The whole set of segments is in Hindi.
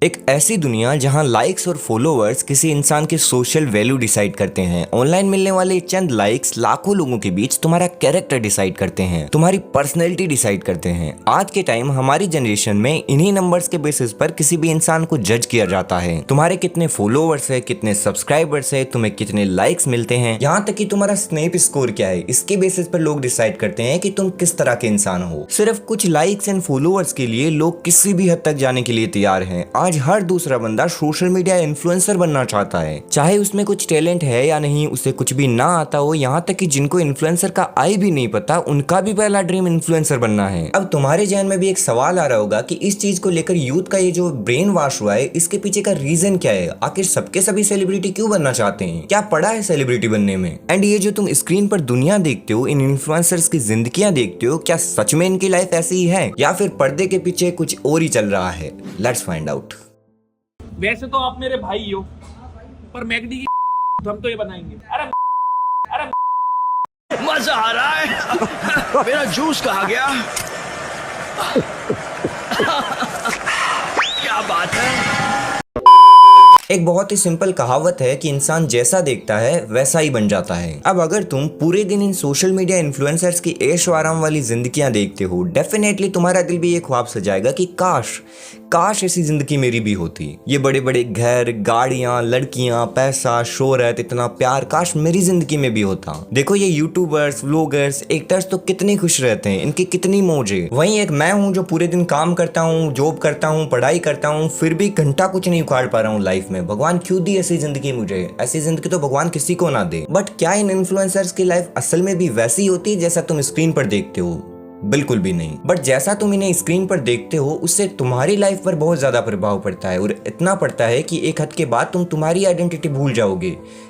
एक ऐसी दुनिया जहां लाइक्स और फॉलोअर्स किसी इंसान के सोशल वैल्यू डिसाइड करते हैं। ऑनलाइन मिलने वाले चंद लाइक्स लाखों लोगों के बीच तुम्हारा कैरेक्टर डिसाइड करते हैं, तुम्हारी पर्सनैलिटी डिसाइड करते हैं। आज के टाइम हमारी जनरेशन में इन्हीं नंबर्स के बेसिस पर किसी भी इंसान को जज किया जाता है। तुम्हारे कितने फॉलोअर्स है, कितने सब्सक्राइबर्स है, तुम्हें कितने लाइक्स मिलते हैं, यहाँ तक कि तुम्हारा स्नैप स्कोर क्या है, इसके बेसिस पर लोग डिसाइड करते हैं कि तुम किस तरह के इंसान हो। सिर्फ कुछ लाइक्स एंड फॉलोअर्स के लिए लोग किसी भी हद तक जाने के लिए तैयार हैं। आज हर दूसरा बंदा सोशल मीडिया इन्फ्लुएंसर बनना चाहता है, चाहे उसमें कुछ टैलेंट है या नहीं, उसे कुछ भी ना आता हो। यहाँ तक कि जिनको इन्फ्लुएंसर का आई भी नहीं पता, उनका भी पहला ड्रीम इन्फ्लुएंसर बनना है। अब तुम्हारे जहन में भी एक सवाल आ रहा होगा कि इस चीज को लेकर यूथ का ये जो ब्रेन वॉश हुआ है, इसके पीछे का रीजन क्या है? आखिर सबके सभी सेलिब्रिटी क्यों बनना चाहते हैं? क्या पड़ा है सेलिब्रिटी बनने में? एंड ये जो तुम स्क्रीन पर दुनिया देखते हो, इन इन्फ्लुएंसर्स की जिंदगियां देखते हो, क्या सच में इनकी लाइफ ऐसी ही है या फिर पर्दे के पीछे कुछ और ही चल रहा है? Let's find out. वैसे तो आप मेरे भाई हो, पर मैगडी की हम तो ये बनाएंगे। अरे मजा आ रहा है। मेरा जूस कहाँ गया? क्या बात है। एक बहुत ही सिंपल कहावत है कि इंसान जैसा देखता है वैसा ही बन जाता है। अब अगर तुम पूरे दिन इन सोशल मीडिया इन्फ्लुएंसर्स की ऐशो आराम वाली जिंदगियां देखते हो, डेफिनेटली तुम्हारा दिल भी ये ख्वाब सजाएगा कि काश ऐसी जिंदगी मेरी भी होती। ये बड़े बड़े घर, गाड़ियां, लड़कियां, पैसा, शोहरत, इतना प्यार, काश मेरी जिंदगी में भी होता। देखो ये यूट्यूबर्स, व्लॉगर्स, एक्टर्स तो कितने खुश रहते हैं, इनकी कितनी मौज है। वहीं एक मैं हूँ जो पूरे दिन काम करता हूँ, जॉब करता हूँ, पढ़ाई करता हूँ, फिर भी घंटा कुछ नहीं उखाड़ पा रहा हूँ लाइफ में। भगवान क्यों दी ऐसी जिंदगी मुझे? ऐसी जिंदगी तो भगवान किसी को ना दे। बट क्या इन इन्फ्लुएंसर्स की लाइफ असल में भी वैसी होती है जैसा तुम स्क्रीन पर देखते हो? बिल्कुल भी नहीं। बट जैसा तुम इन्हें स्क्रीन पर देखते हो, उससे तुम्हारी लाइफ पर बहुत ज्यादा प्रभाव पड़ता है, और इतना पड़ता है कि एक हद के बाद तुम तुम्हारी आइडेंटिटी भूल जाओगे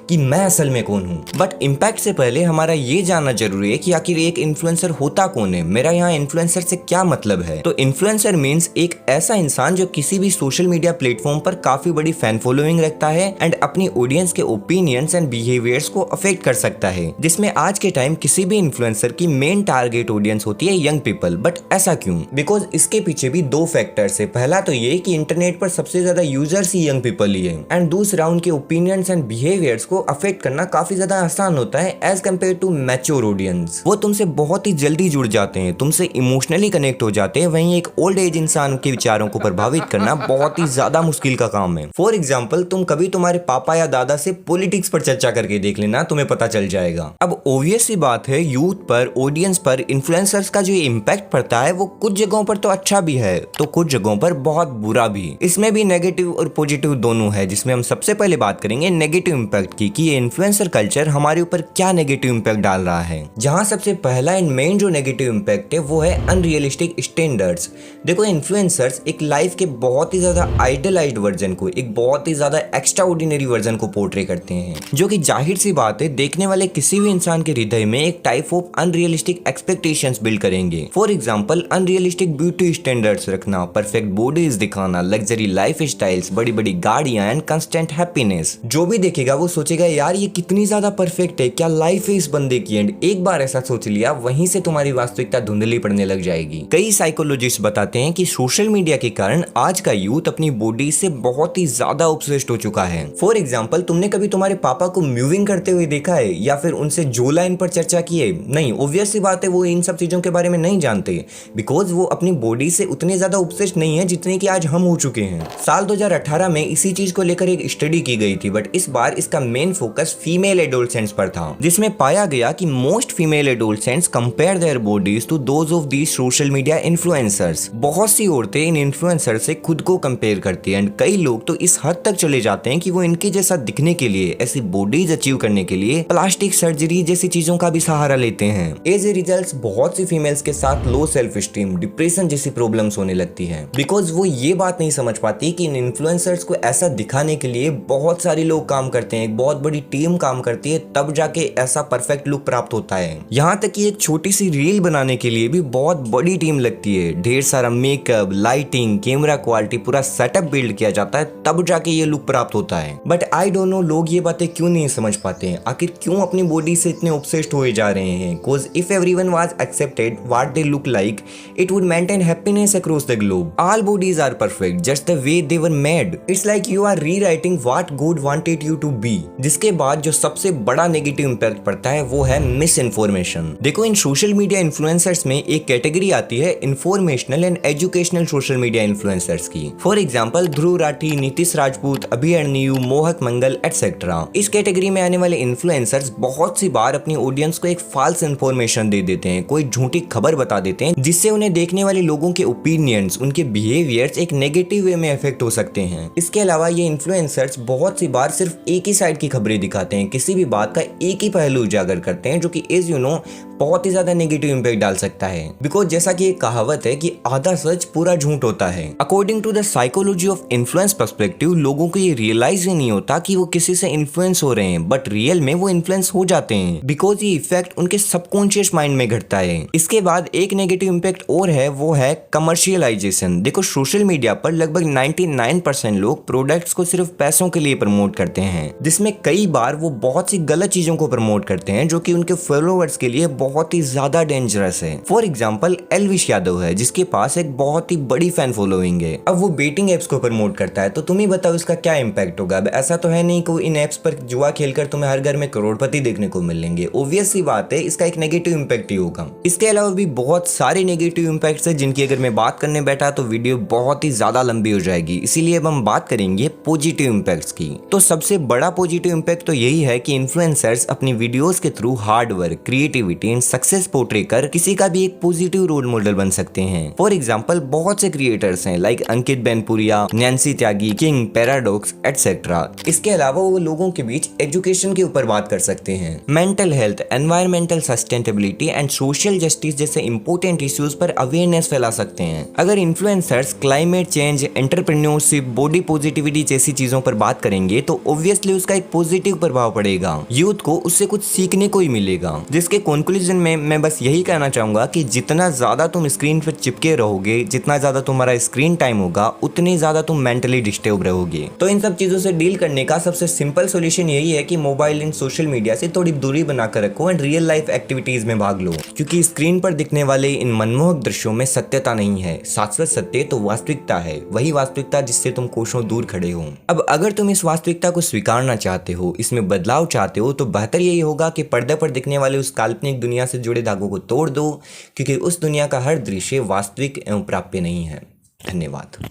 कि मैं असल में कौन हूँ। बट इम्पैक्ट से पहले हमारा ये जानना जरूरी है कि आखिर एक इन्फ्लुएंसर होता कौन है। मेरा यहाँ इन्फ्लुएंसर से क्या मतलब है? तो इन्फ्लुएंसर मीन्स एक ऐसा इंसान जो किसी भी सोशल मीडिया प्लेटफॉर्म पर काफी बड़ी फैन फॉलोइंग रखता है एंड अपनी ऑडियंस के ओपिनियंस एंड बिहेवियर्स को अफेक्ट कर सकता है, जिसमें आज के टाइम किसी भी इन्फ्लुएंसर की मेन टारगेट ऑडियंस होती है यंग पीपल। बट ऐसा क्यों? बिकॉज इसके पीछे भी दो फैक्टर्स है। पहला तो ये कि इंटरनेट पर सबसे ज्यादा यूजर्स ही यंग पीपल ही है, एंड दूसरा उनके ओपिनियंस एंड बिहेवियर्स को अफेक्ट करना काफी ज्यादा आसान होता है as compare to mature audience. वो तुमसे बहुत ही जल्दी जुड़ जाते हैं, तुमसे इमोशनली कनेक्ट हो जाते हैं। वहीं एक ओल्ड एज इंसान के विचारों को प्रभावित करना बहुत ही ज्यादा मुश्किल का काम है। फॉर एग्जाम्पल, तुम कभी तुम्हारे पापा या दादा से पॉलिटिक्स पर चर्चा करके देख लेना, तुम्हें पता चल जाएगा। अब ऑब्वियस सी बात है, यूथ पर, ऑडियंस पर इन्फ्लुएंसर्स का जो इम्पैक्ट पड़ता है वो कुछ जगहों पर तो अच्छा भी है तो कुछ जगहों पर बहुत बुरा भी। इसमें भी नेगेटिव और पॉजिटिव दोनों है, जिसमें हम सबसे पहले बात करेंगे नेगेटिव इम्पैक्ट की, कि ये इन्फ्लुएंसर कल्चर हमारे ऊपर क्या नेगेटिव इम्पैक्ट डाल रहा है। जहां सबसे पहला एंड मेन जो नेगेटिव इम्पैक्ट है वो है अनरियलिस्टिक स्टैंडर्ड्स। देखो, इन्फ्लुएंसर्स एक लाइफ के बहुत ही ज्यादा आइडलाइज्ड वर्जन को, एक बहुत ही ज्यादा एक्स्ट्रा ऑर्डिनरी वर्जन को पोर्ट्रे करते हैं, जो कि जाहिर सी बात है देखने वाले किसी भी इंसान के हृदय में एक type of unrealistic expectations build करेंगे। For example, unrealistic beauty standards रखना, परफेक्ट बॉडीज दिखाना, लग्जरी लाइफ स्टाइल्स, बड़ी बड़ी गाड़ियां एंड कंस्टेंट हैप्पीनेस। जो भी देखेगा वो सोचेगा यार ये कितनी ज्यादा परफेक्ट है, क्या लाइफ है इस बंदे की। एंड एक बार ऐसा सोच लिया, वहीं से तुम्हारी वास्तविकता धुंधली पड़ने लग जाएगी। कई साइकोलॉजिस्ट बताते हैं कि सोशल मीडिया के कारण आज का यूथ अपनी बॉडी से बहुत ही ज्यादा ऑब्सेस्ड हो चुका है। फॉर एग्जाम्पल, तुमने कभी तुम्हारे पापा को मूविंग करते हुए देखा है या फिर उनसे जो लाइन पर चर्चा की है? नहीं। ऑब्वियस सी बात है, वो इन सब चीजों के बारे में नहीं जानते, बिकॉज वो अपनी बॉडी से उतने ज्यादा ऑब्सेस्ड नहीं है जितने कि आज हम हो चुके हैं। साल 2018 में इसी चीज को लेकर एक स्टडी की गई थी, बट इस बार इसका मेन फोकस फीमेल एडोलसेंट्स पर था, जिसमें पाया गया कि most female adolescents compare their bodies to those of these social media influencers. बहुत सी औरतें इन इन्फ्लुएंसर से खुद को कंपेयर करती है, एंड कई लोग तो इस हद तक चले जाते हैं कि वो इनके जैसा दिखने के लिए, ऐसी बॉडीज अचीव करने के लिए प्लास्टिक सर्जरी जैसी चीजों का भी सहारा लेते हैं। एज ए रिजल्ट बहुत सी फीमेल्स के साथ लो सेल्फ स्टीम, डिप्रेशन जैसी प्रॉब्लम्स होने लगती है, बिकॉज वो ये बात नहीं समझ पाती कि इन इन्फ्लुएंसर्स को ऐसा दिखाने के लिए बहुत सारे लोग काम करते हैं, एक बहुत बड़ी टीम काम करती है, तब जाके ऐसा परफेक्ट लुक प्राप्त होता है। यहाँ तक कि एक छोटी सी रील बनाने के लिए भी बहुत बड़ी टीम लगती है, ढेर सारा मेकअप, लाइटिंग, कैमरा क्वालिटी, पूरा सेटअप बिल्ड किया जाता है, तब जाके ये लुक प्राप्त होता है। बट आई डोंट नो, लोग ये बातें क्यों नहीं समझ पाते हैं, आखिर क्यों अपनी बॉडी से इतने ऑब्सेस्ड हुए जा रहे हैं। Because if everyone was accepted, what they look like, it would maintain happiness across the globe. All bodies are perfect, just the way they were made. It's like you are rewriting what God wanted you to be. जिसके बाद जो सबसे बड़ा नेगेटिव इम्पैक्ट पड़ता है वो है मिस इन्फॉर्मेशन। देखो, इन सोशल मीडिया इन्फ्लुएंसर्स में एक कैटेगरी आती है informational and educational social media influencers की। फॉर एग्जाम्पल ध्रुव राठी, नीतीश राजपूत, अभिमन्यु, मोहक मंगल एटसेट्रा। इस कैटेगरी में आने वाले इन्फ्लुएंसर्स बहुत सी बार अपनी ऑडियंस को एक फॉल्स इन्फॉर्मेशन दे देते हैं, कोई झूठी खबर बता देते हैं, जिससे उन्हें देखने वाले लोगों के ओपिनियंस, उनके बिहेवियर्स एक नेगेटिव वे में इफेक्ट हो सकते हैं। इसके अलावा ये इन्फ्लुएंसर्स बहुत सी बार सिर्फ एक ही साइड की खबरें दिखाते हैं, किसी भी बात का एक ही पहलू उजागर करते हैं, जो कि एज यू नो बहुत ही ज्यादा नेगेटिव इंपैक्ट डाल सकता है। बिकॉज जैसा कि एक कहावत है कि आधा सच पूरा झूठ होता है। According to the psychology of influence perspective, लोगों को ये रियलाइज ही नहीं होता कि वो किसी से इन्फ्लुएंस हो रहे हैं, बट रियल में वो इन्फ्लुएंस हो जाते हैं, बिकॉज ये इफेक्ट उनके सबकॉन्शियस माइंड में घटता है। इसके बाद एक नेगेटिव इंपैक्ट और है, वो है कमर्शियलाइजेशन। देखो, सोशल मीडिया पर लगभग 99% लोग प्रोडक्ट्स को सिर्फ पैसों के लिए प्रमोट करते हैं, जिसमें कई बार वो बहुत सी गलत चीजों को प्रमोट करते हैं, जो कि उनके फॉलोअर्स के लिए बहुत ही ज्यादा डेंजरस है। फॉर एग्जाम्पल एल्विश यादव है, जिसके पास एक बहुत ही बड़ी फैन फॉलोइंग है। अब वो बेटिंग एप्स को प्रमोट करता है, तो तुम ही बताओ इसका क्या इम्पैक्ट होगा। अब ऐसा तो है नहीं कि इन एप्स पर जुआ खेलकर तुम्हें हर घर में करोड़पति देखने को मिलेंगे। ऑब्वियस सी बात है, इसका एक नेगेटिव इम्पैक्ट ही होगा। इसके अलावा भी बहुत सारे नेगेटिव इम्पैक्ट्स है, जिनकी अगर मैं बात करने बैठा तो वीडियो बहुत ही ज्यादा लंबी हो जाएगी। इसीलिए अब हम बात करेंगे पॉजिटिव इम्पैक्ट्स की। तो सबसे बड़ा पॉजिटिव इम्पैक्ट तो यही है कि इन्फ्लुएंसर्स अपनी वीडियोस के through hard work, creativity and success portray कर किसी का भी एक पॉजिटिव रोल मॉडल बन सकते हैं। फॉर एग्जाम्पल बहुत से क्रिएटर्स हैं लाइक अंकित बेनपुरिया, नैन्सी त्यागी, किंग, पैराडॉक्स एटसेट्रा। इसके अलावा वो लोगों के बीच एजुकेशन के ऊपर बात कर सकते हैं, mental health, environmental sustainability and social justice जैसे इंपॉर्टेंट इश्यूज पर अवेयरनेस फैला सकते हैं। अगर influencers climate change, entrepreneurship, body positivity जैसी चीजों पर बात करेंगे तो ऑब्वियसली उसका एक पॉजिटिव प्रभाव पड़ेगा, यूथ को उससे कुछ सीखने को ही मिलेगा। जिसके कंक्लूजन में मैं बस यही कहना चाहूंगा कि जितना ज्यादा तुम स्क्रीन पर चिपके रहोगे, जितना ज्यादा तुम्हारा स्क्रीन टाइम होगा, उतनी ज्यादा तुम मेंटली डिस्टर्ब रहोगे। तो इन सब चीजों से डील करने का सबसे सिंपल सॉल्यूशन यही है कि मोबाइल एंड सोशल मीडिया से थोड़ी दूरी बनाकर रखो एंड रियल लाइफ एक्टिविटीज में भाग लो, क्योंकि स्क्रीन पर दिखने वाले इन मनमोहक दृश्यों में सत्यता नहीं है। शाश्वत सत्य तो वास्तविकता है, वही वास्तविकता जिससे तुम कोसों दूर खड़े हो। अब अगर तुम इस वास्तविकता को स्वीकारना चाहते हो, इसमें बदलाव चाहते हो, तो बेहतर यही होगा कि पर्दे पर दिखने वाले उस काल्पनिक दुनिया से जुड़े धागों को तोड़ दो, क्योंकि उस दुनिया का हर दृश्य वास्तविक एवं प्राप्य नहीं है। धन्यवाद।